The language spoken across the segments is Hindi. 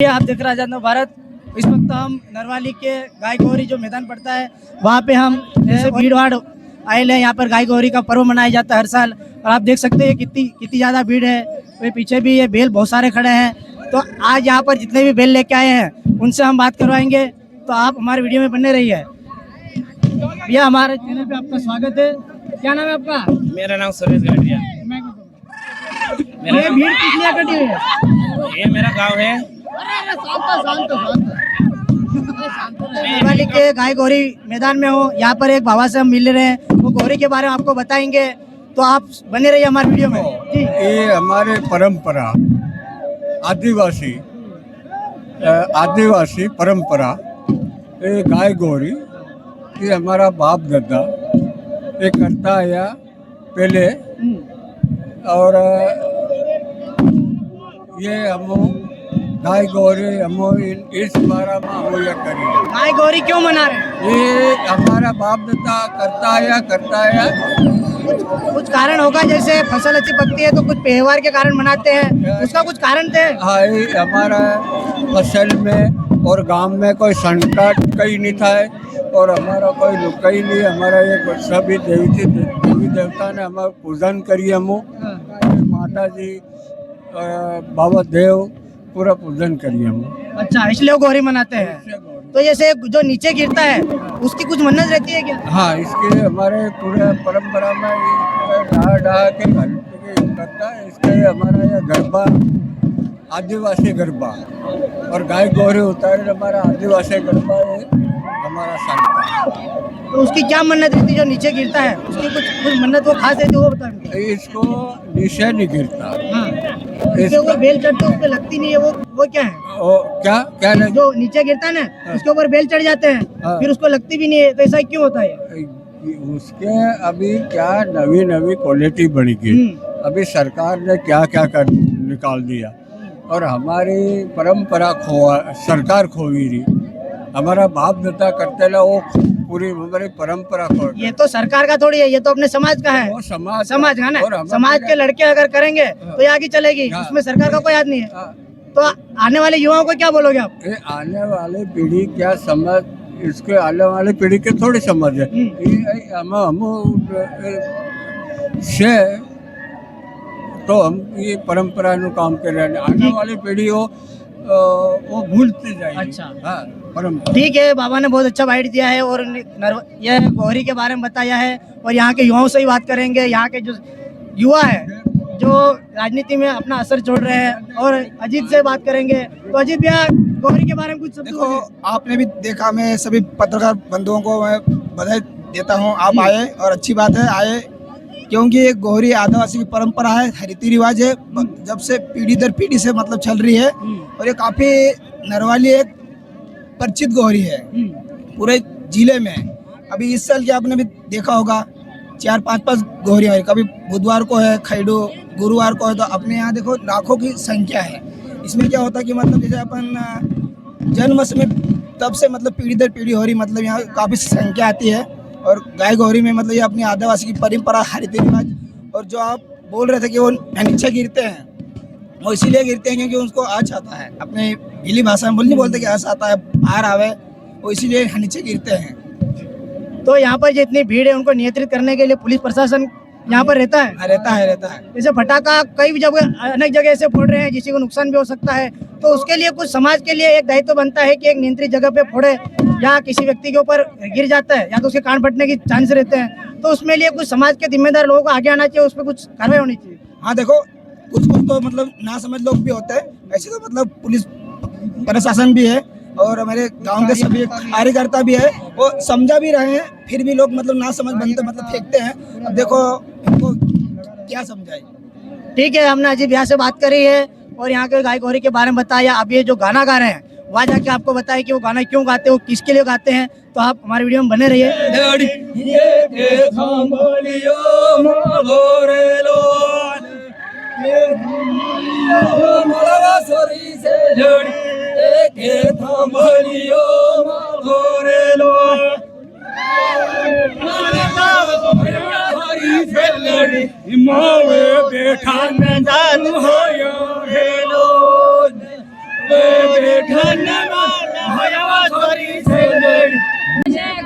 आप देख रहे हैं भारत। इस वक्त हम नरवाली के गाय गौरी जो मैदान पड़ता है वहाँ पे हम जैसे भीड़ भाड़ आए हैं। यहाँ पर गाय गौरी का पर्व मनाया जाता है हर साल और आप देख सकते हैं कितनी ज़्यादा भीड़ है। वे पीछे भी ये बैल बहुत सारे खड़े हैं। तो आज यहाँ पर जितने भी बैल लेके आए हैं उनसे हम बात करवाएंगे, तो आप हमारे वीडियो में बने रहिए। भैया हमारे चैनल पे आपका स्वागत है। क्या नाम है आपका? मेरा नाम सुरेश गाड़िया। ये भीड़ किस लिए इकट्ठी हुई है? ये मेरा गांव है। नरवाली के गाय गौरी मैदान में हो, यहाँ पर एक बाबा से हम मिल रहे हैं, वो गौरी के बारे में आपको बताएंगे, तो आप बने रहिए हमारे वीडियो में जी। ये हमारे परंपरा आदिवासी परंपरा ये गाय गौरी ये हमारा बाप दादा ये करता है पहले। और ये हम गाय गौरी हम इस बार में हम ये करेंगे। गाय गौरी क्यों मना रहे हैं? ये हमारा बाप दादा करता है। कुछ कारण होगा, जैसे फसल अच्छी पकती है तो कुछ त्योहार के कारण मनाते हैं, उसका कुछ कारण थे? हाँ, ये हमारा फसल में और गांव में कोई संकट कहीं नहीं था और हमारा कोई लुका ही नहीं। हमारा ये सभी देवी देवता ने हमारा पूजन करिए। हम माता जी बाबा देव पूरा पूजन करिए हम। अच्छा, इसलिए वो गौरी मनाते हैं। तो जैसे जो नीचे गिरता है उसकी कुछ मन्नत रहती है क्या? हाँ, इसके हमारे पूरे परंपरा में ढहा के करता है। इसके हमारा यह गरबा आदिवासी गरबा और गाय गौरी उतारे हमारा आदिवासी गरबा है हमारा संता। तो उसकी क्या मन्नत रहती है जो नीचे गिरता है? उसकी कुछ मन्नत वो खास रहती है, वो बताएंगे। इसको नीचे नहीं गिरता। इसके ऊपर बेल चढ़ते उस पे लगती नहीं है, वो क्या है? क्या नहीं? जो नीचे गिरता है ना उसके ऊपर बेल चढ़ जाते हैं, फिर उसको लगती भी नहीं है, तो ऐसा क्यों होता है? उसके अभी क्या नवी क्वालिटी बनेगी। अभी सरकार ने क्या कर निकाल दिया और हमारी परंपरा सरकार खोई रही। हमारा बाप दादा करते ला वो पूरी हमारी परंपरा खो। ये तो सरकार का थोड़ी है, ये तो अपने समाज का है। समाज का ना, समाज के लड़के अगर करेंगे तो ये आगे चलेगी। उसमें सरकार का कोई हाथ नहीं है। तो आने वाले युवाओं को क्या बोलोगे आप? आने वाले पीढ़ी क्या समझ, इसके आने वाली पीढ़ी के थोड़ी समझ है। तो हम ये परंपरा नु काम कर रहे हैं। आने वाली पीढ़ी वो भूलते जाएगी। अच्छा, हाँ, परंपरा ठीक है। बाबा ने बहुत अच्छा बाइट दिया है और ये गौरी के बारे में बताया है और यहाँ के युवाओं से ही बात करेंगे। यहाँ के जो युवा है जो राजनीति में अपना असर छोड़ रहे हैं, और अजीत से बात करेंगे। तो अजीत भैया, गौरी के बारे में कुछ देखो, आपने भी देखा, मैं सभी पत्रकार बंधुओं को मैं बधाई देता हूँ। आप आए और अच्छी बात है आए, क्योंकि ये गौरी आदिवासी की परंपरा है, रीति रिवाज है, जब से पीढ़ी दर पीढ़ी से मतलब चल रही है। और ये काफी नरवाली एक परिचित गौरी है पूरे जिले में। अभी इस साल के आपने भी देखा होगा 4-5 गौरियाँ है। कभी बुधवार को है खैडू, गुरुवार को है, तो अपने यहाँ देखो लाखों की संख्या है। इसमें क्या होता है कि मतलब जैसे अपन जन्म से तब से मतलब पीढ़ी दर पीढ़ी हो रही, मतलब यहाँ काफ़ी संख्या आती है। और गाय गौरी में मतलब ये अपनी आदिवासी की परंपरा रीति रिवाज। और जो आप बोल रहे थे कि वो नीचे गिरते हैं, वो इसीलिए गिरते हैं क्योंकि उनको आज आता है, अपने भीली भाषा में नहीं बोलते कि आज आता है बाहर आवे, वो इसीलिए नीचे गिरते हैं। तो यहाँ पर जितनी भीड़ है उनको नियंत्रित करने के लिए पुलिस प्रशासन यहाँ पर रहता है। जैसे पटाखा कई भी जगह अनेक जगह ऐसे फोड़ रहे हैं जिससे को नुकसान भी हो सकता है, तो उसके लिए कुछ समाज के लिए एक दायित्व बनता है कि एक नियंत्रित जगह पे फोड़े, या किसी व्यक्ति के ऊपर गिर जाता है या तो उसके कान फटने की चांस रहते हैं, तो उसमें लिए कुछ समाज के जिम्मेदार लोगों को आगे आना चाहिए, उस पर कुछ कार्रवाई होनी चाहिए। हाँ देखो, कुछ तो मतलब ना समझ लोग भी होते हैं, ऐसे तो मतलब पुलिस प्रशासन भी है और हमारे गांव के सभी कार्यकर्ता भी है, वो समझा भी रहे हैं, फिर भी लोग मतलब ना समझ बनते मतलब फेंकते हैं। अब देखो इनको क्या समझाए। ठीक है, हमने अजीब यहाँ से बात करी है और यहाँ के गाय गौरी के बारे में बताया। अब ये जो गाना गा रहे हैं वहाँ जाके आपको बताया कि वो गाना क्यों गाते हैं, वो किसके लिए गाते हैं, तो आप हमारे वीडियो में बने रहिए। मावे बेटा न जान हो यो हेलो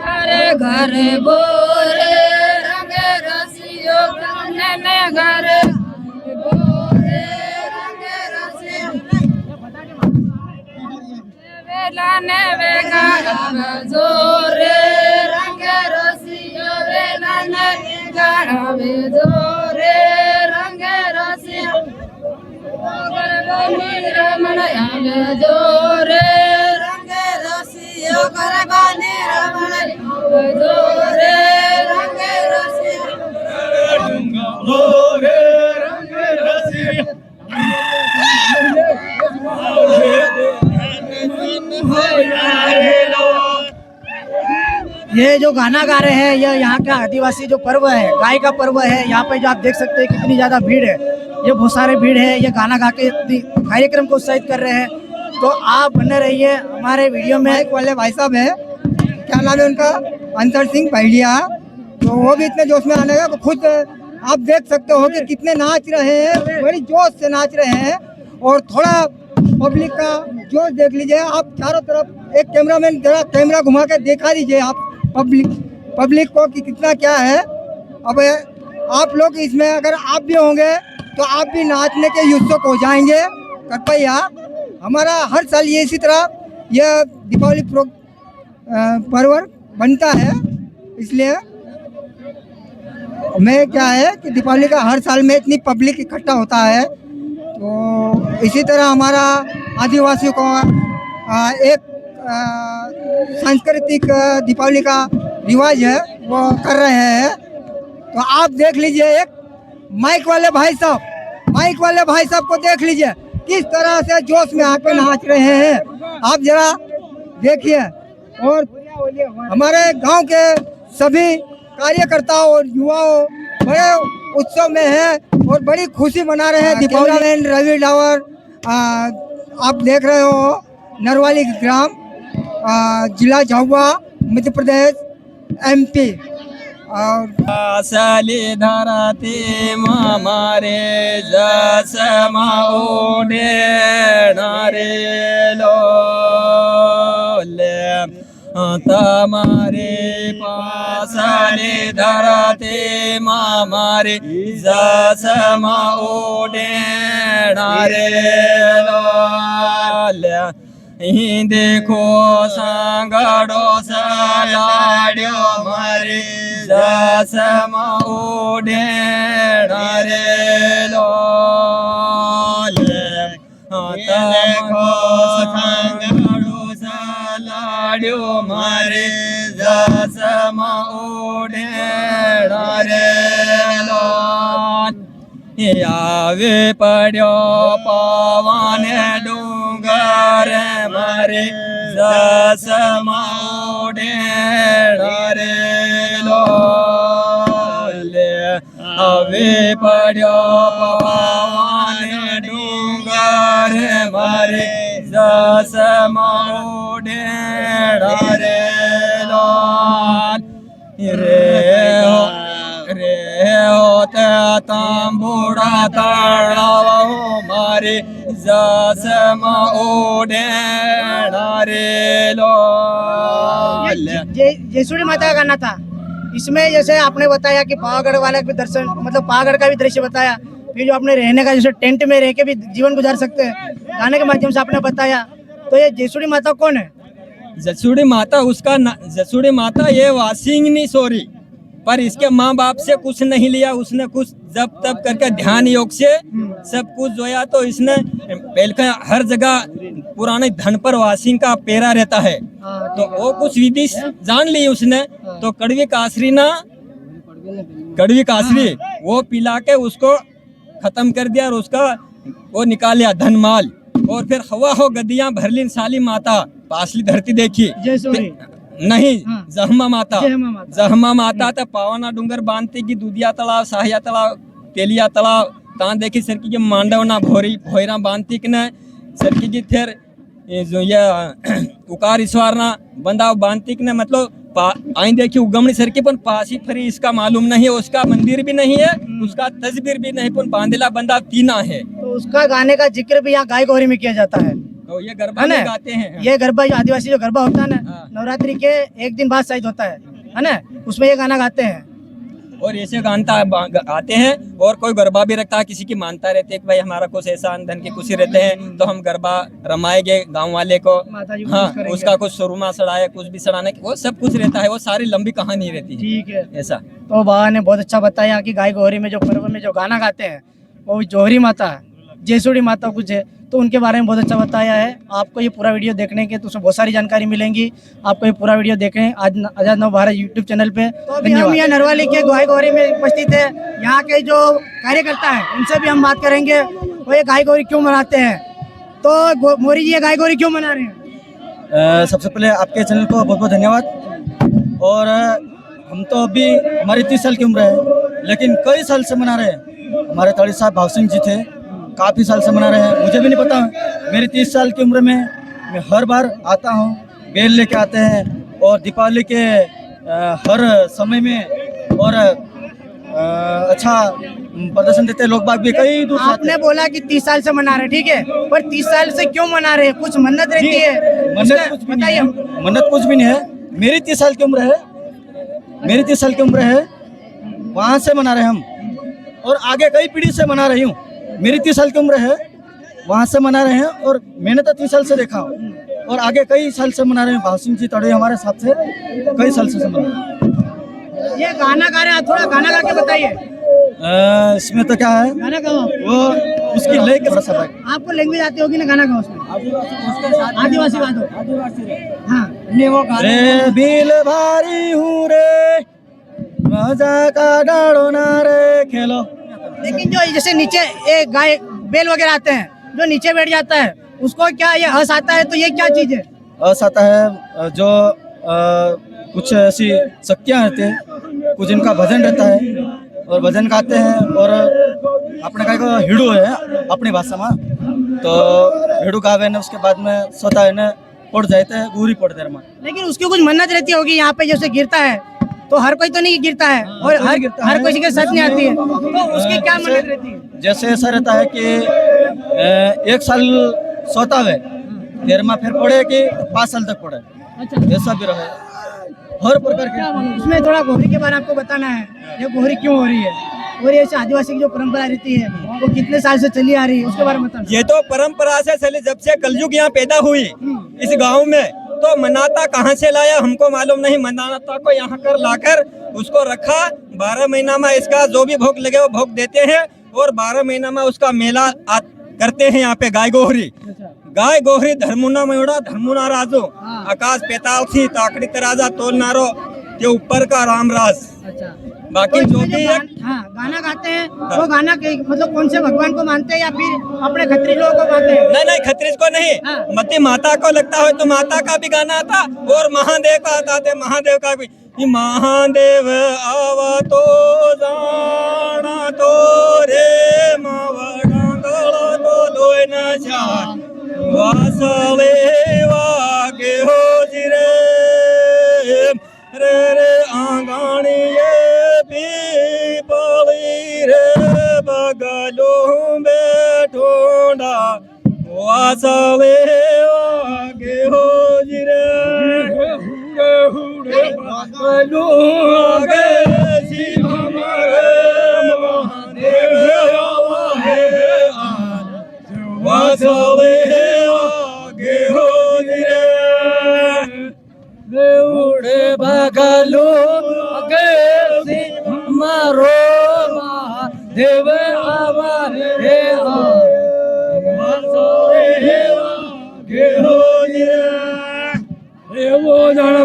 घरे घरे बोरे रंग रसियो ने घरे बोरे रंग रसियो वेला ने वेगा जोरे रंग रसियो वेला ने गावे जोरे रंग रसियो गरबानी रमण आवे जोरे रंग रसियो गरबानी रमण आवे जोरे रंग रसियो ये जो गाना गा रहे हैं ये यहाँ का आदिवासी जो पर्व है, गाय का पर्व है। यहाँ पे जो आप देख सकते हैं कितनी ज्यादा भीड़ है, ये बहुत सारे भीड़ है। ये गाना गा के कार्यक्रम को उत्साहित कर रहे हैं। तो आप बने रहिए हमारे वीडियो में। माइक वाले भाई साहब है, क्या नाम है उनका, अंतर सिंह पहलिया, तो वो भी इतने जोश में आने का, तो खुद आप देख सकते हो कि कितने नाच रहे हैं, बड़ी जोश से नाच रहे हैं। और थोड़ा पब्लिक का जोश देख लीजिए आप, चारों तरफ एक कैमरामैन जरा कैमरा घुमा के दिखा दीजिए आप पब्लिक को कि कितना क्या है। अब आप लोग इसमें अगर आप भी होंगे तो आप भी नाचने के उत्सुक हो जाएंगे। कृपया हमारा हर साल ये इसी तरह यह दीपावली पर्व बनता है, इसलिए मैं क्या है कि दीपावली का हर साल में इतनी पब्लिक इकट्ठा होता है। तो इसी तरह हमारा आदिवासियों को एक सांस्कृतिक दीपावली का रिवाज है वो कर रहे हैं। तो आप देख लीजिए एक माइक वाले भाई साहब को देख लीजिए किस तरह से जोश में आके नाच रहे हैं, आप जरा देखिए। और हमारे गांव के सभी कार्यकर्ताओं और युवाओं बड़े उत्सव में हैं और बड़ी खुशी मना रहे हैं दीपावली। रवि डावर आप देख रहे हो, नरवाली ग्राम, जिला झाबुआ, मध्य प्रदेश, MP। और साली धरती मारे जसमा ओढ़े नारे लोले तमारे पासले धरती मारे जसमा ओढ़े नारे लोले ही देखो सांगड़ो सलाड्यो मारे जसमा ओढ़े रे लोले देखो सांगड़ो सलाड्यो मारे जसमा ओढ़े रे लोले आवे पड़ो पवन डूंगर मारे जसमा ओढ़े रे लोले आवे पड़ो पवन डूंगर मारे जसमा ओढ़े रे लोले रे होते तांबूड़ा ताड़ावा मारे जसमा ओढ़े रे लोले। जयसुड़ी माता का गाना था, इसमें जैसे आपने बताया कि पावागढ़ वाला भी दर्शन, मतलब पावागढ़ का भी दृश्य बताया, फिर जो आपने रहने का जैसे टेंट में रह के भी जीवन गुजार सकते हैं गाने के माध्यम से आपने बताया। तो ये जयसुड़ी माता कौन है? जसुड़ी माता उसका जसुड़ी माता ये वासिंगनी सोरी, पर इसके माँ बाप से कुछ नहीं लिया, उसने कुछ जब तब करके ध्यान योग से सब कुछ जोया। तो इसने पहले हर जगह पुराने धन पर वासिंग का पेरा रहता है, तो वो कुछ विधि जान ली उसने। तो कड़वी कासरी वो पिला के उसको खत्म कर दिया और उसका वो निकाल लिया धन माल। और फिर हवा हो गद्दियां भरलीन साली माता पासली धरती देखी नहीं, जहमा माता तो पावाना डूंगर बांधती की दुधिया तालाब, साहिया तालाब, तेलिया तालाब तान देखी सरकी के मांडवना भोईरा बांधती कि न सरकी की फिर जो ये उकार ईश्वरना बंदा बांधती कि न, मतलब आई देखी उगमनी सरकी पर पासी फरी इसका मालूम नहीं है, उसका मंदिर भी नहीं है, उसका तस्वीर भी नहीं, पर बांधेला बंदा तीना है। तो उसका गाने का जिक्र भी यहाँ गाय गौरी में किया जाता है। तो ये गरबा है ना? में गाते हैं। ये गरबा जो आदिवासी जो गरबा होता है ना, हाँ। नवरात्रि के एक दिन बाद शायद होता है ना, उसमें ये गाना गाते हैं। और ऐसे गानता आते हैं। और कोई गरबा भी रखता है, किसी की मानता रहती है कि भाई हमारा कुछ ऐसा धन की खुशी रहते हैं तो हम गरबा रमाएंगे गांव वाले को। माता जी को हाँ, खुश करेंगे। उसका कुछ सुरमा सड़ाए, कुछ भी सड़ाने, वो सब कुछ रहता है। वो सारी लंबी कहानी रहती है ठीक है। ऐसा। तो बाबा ने बहुत अच्छा बताया कि गाय गौरी में जो पर्व में जो गाना गाते हैं वो जोहरी माता, जयसुड़ी माता कुछ है, तो उनके बारे में बहुत अच्छा बताया है। आपको ये पूरा वीडियो देखने के तो उसमें बहुत सारी जानकारी मिलेंगी। आपको ये पूरा वीडियो देखें आज आजाद नव भारत यूट्यूब चैनल पे। तो अभी हम यहाँ नरवाली के गाय गौरी में उपस्थित है। यहाँ के जो कार्यकर्ता है उनसे भी हम बात करेंगे, वो ये गाय गौरी क्यों मनाते हैं। तो मोरी जी ये गाय गौरी क्यों मना रहे हैं? सबसे पहले आपके चैनल को बहुत बहुत धन्यवाद। और हम तो अभी हमारी 30 साल की उम्र है, लेकिन कई साल से मना रहे हैं। हमारे ताड़ी साहब भाव सिंह जी थे, काफ़ी साल से मना रहे हैं। मुझे भी नहीं पता, मेरी 30 साल की उम्र में मैं हर बार आता हूँ, बेल लेके आते हैं और दीपावली के हर समय में और अच्छा प्रदर्शन देते हैं। लोग बाग भी कई दूर से आते आपने बोला कि 30 साल से मना रहे, ठीक है, पर 30 साल से क्यों मना रहे? कुछ मन्नत रहती है? मन्नत कुछ भी नहीं है, मन्नत कुछ भी नहीं है। मेरी 30 साल की उम्र है, मेरी 30 साल की उम्र है, वहाँ से मना रहे हम और आगे कई पीढ़ी से मना रही हूँ। मेरी 30 साल की उम्र है, वहाँ से मना रहे हैं और मैंने तो 30 साल से देखा हूँ और आगे कई साल से मना रहे हैं। भाव सिंह जी तड़े हमारे साथ से कई साल से मना रहे हैं। ये गाना गा रहे हैं, थोड़ा गाना गा के बताइए। इसमें तो क्या है, गाना गाओ। वो उसकी लय के थोड़ा सा भाई। आपको लैंग्वेज आती होगी ना, गाना गाओ उसमें। आदिवासी गा दो। हाँ, रे बिल भारी हूँ रे, राजा का डालो ना रे खेलो। लेकिन जो जैसे नीचे एक गाय बेल वगैरह आते हैं, जो नीचे बैठ जाता है उसको क्या ये हंस आता है, तो ये क्या चीज है? हंस आता है जो कुछ ऐसी शक्तियाँ रहती हैं, कुछ इनका भजन रहता है और भजन गाते हैं। और अपने का एक हिडू है अपनी भाषा में, तो हिडू गावे ने उसके बाद में स्वतः है न पड़ जाते हैं, गुरी पड़ देर में। लेकिन उसकी कुछ मन्नत रहती होगी। यहाँ पे जैसे गिरता है तो हर कोई तो नहीं गिरता है और हर कोई के साथ नहीं आती है, तो उसकी क्या मन्नत रहती है? जैसे ऐसा रहता है कि 1 साल सोतावे देर में फिर पड़े कि 5 साल तक पड़े, ऐसा भी रहे। हर प्रकार के उसमें थोड़ा गोहरी के बारे में आपको बताना है, ये गोहरी क्यों हो रही है और ये आदिवासी की जो परंपरा रहती है वो कितने साल से चली आ रही है, उसके बारे में बताना। ये तो परंपरा से चली, जब से कलयुग यहाँ पैदा हुई इस गांव में, तो मनाता कहाँ से लाया हमको मालूम नहीं। मनाता को यहाँ कर लाकर उसको रखा, 12 महीना में इसका जो भी भोग लगे वो भोग देते हैं और 12 महीना में उसका मेला करते हैं यहाँ पे। गाय गोहरी धर्मुना मयुड़ा धर्मुना राजो, आकाश पेताल थी ताकड़ी तराजा तोलनारो के ऊपर का रामराज। बाकी जो भी गाना गाते हैं वो गाना मतलब कौन से भगवान को मानते हैं या फिर अपने खत्री लोगों को मानते हैं? नहीं, खत्रीज को नहीं, मत माता को लगता है तो माता का भी गाना आता और महादेव का आता है, महादेव का भी। महादेव आवा तो जाना तो रे मावड़ा तो दोय न जा वासले वागे हो जिरे रे रे आंगाणी ये पीपली रे बगलों बैठोंडा वासले वागे हो जिरे बगलों आगे शिव हमारे महादेव आवे वासले वागे हो जिरे उड़े बगलो आगे मारो महादेव आवे वासले वागे हो जिरे वो जन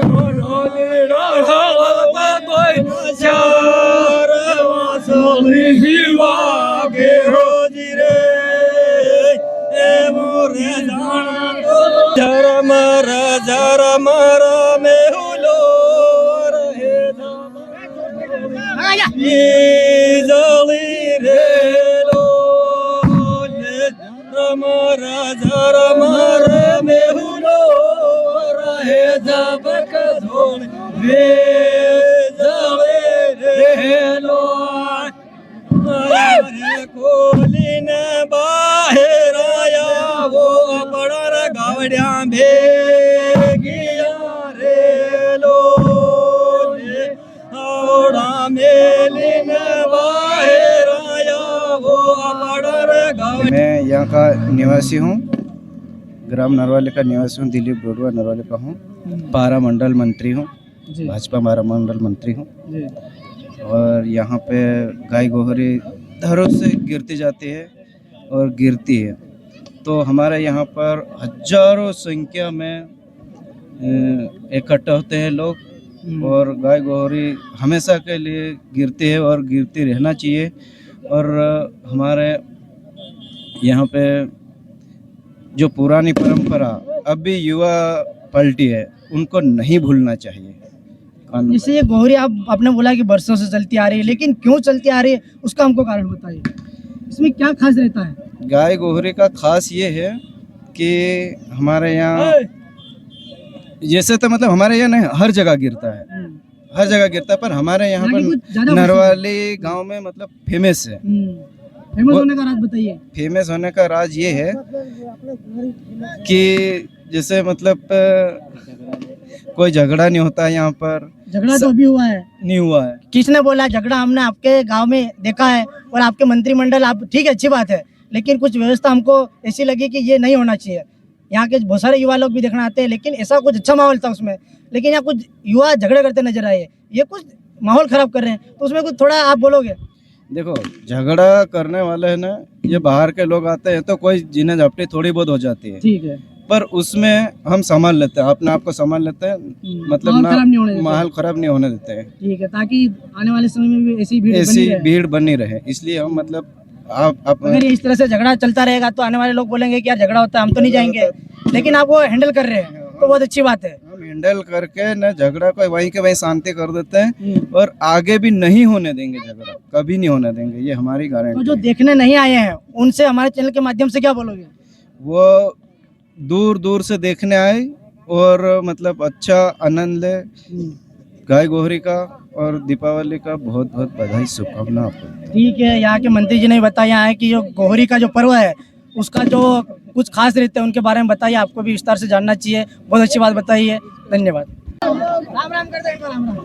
कोई चार वासली वागे हो जिरे मोरे जरम में हुलो रहे जली रे लो जरम में हुलो रहे जब कधोल वे जले रे लो कोली ने बाहर आया वो बड़ा यहाँ का निवासी हूँ, ग्राम नरवाले का निवासी हूँ, दिलीप डोडवा नरवाले का हूँ, पारा मंडल मंत्री हूँ, भाजपा पारा मंडल मंत्री हूँ। और यहाँ पे गाय गोहरी धरों से गिरती जाती है और गिरती है, तो हमारे यहाँ पर हजारों संख्या में इकट्ठा होते हैं लोग और गाय गोहरी हमेशा के लिए गिरती है और गिरती रहना चाहिए। और हमारे यहाँ पे जो पुरानी परंपरा अभी युवा पलटी है उनको नहीं भूलना चाहिए। जैसे ये गोहरी आपने बोला कि बरसों से चलती आ रही है, लेकिन क्यों चलती आ रही है उसका हमको कारण बताइए, इसमें क्या खास रहता है? गाय गोहरी का खास ये है कि हमारे यहाँ जैसे तो मतलब हमारे यहाँ नहीं हर जगह गिरता है, हर जगह गिरता है, पर हमारे यहाँ पर नरवाली गांव में मतलब फेमस है। फेमस होने का राज बताइए। फेमस होने का राज ये है कि जैसे मतलब कोई झगड़ा नहीं होता है यहाँ पर। झगड़ा तो अभी हुआ है? नहीं हुआ है। किसने बोला झगड़ा? हमने आपके गांव में देखा है और आपके मंत्रिमंडल, आप ठीक है, अच्छी बात है, लेकिन कुछ व्यवस्था हमको ऐसी लगी कि ये नहीं होना चाहिए। यहाँ के बहुत सारे युवा लोग भी देखना आते हैं, लेकिन ऐसा कुछ अच्छा माहौल था उसमें, लेकिन यहाँ कुछ युवा झगड़े करते नजर आए, ये कुछ माहौल खराब कर रहे हैं, तो उसमें कुछ थोड़ा आप बोलोगे? देखो, झगड़ा करने वाले है ना, ये बाहर के लोग आते हैं तो कोई जीने झपटी थोड़ी बहुत हो जाती है, ठीक है, पर उसमें हम संभाल लेते हैं, अपने आप को संभाल लेते हैं, मतलब माहौल खराब नहीं होने देते हैं। ठीक है, ताकि आने वाले समय में भी ऐसी भीड़ बनी रहे, इसलिए हम मतलब आप अगर इस तरह से झगड़ा चलता रहेगा तो आने वाले लोग बोलेंगे कि यार झगड़ा होता है, हम तो नहीं जाएंगे, लेकिन आप वो हैंडल कर रहे हैं तो बहुत अच्छी बात है। हम हैंडल करके न झगड़ा को वहीं के वहीं शांति कर देते हैं और आगे भी नहीं होने देंगे, झगड़ा कभी नहीं होने देंगे, ये हमारी गारंटी। तो जो देखने नहीं आए हैं उनसे हमारे चैनल के माध्यम से क्या बोलोगे? वो दूर दूर से देखने आए और मतलब अच्छा आनंद ले गाय गोहरी का, और दीपावली का बहुत बहुत बधाई, शुभकामना आपको। ठीक है, यहाँ के मंत्री जी ने बताया है कि जो गोहरी का जो पर्व है उसका जो कुछ खास रहते हैं उनके बारे में बताइए, आपको भी विस्तार से जानना चाहिए, बहुत अच्छी बात बताई है, धन्यवाद। राम राम कर दो, राम राम।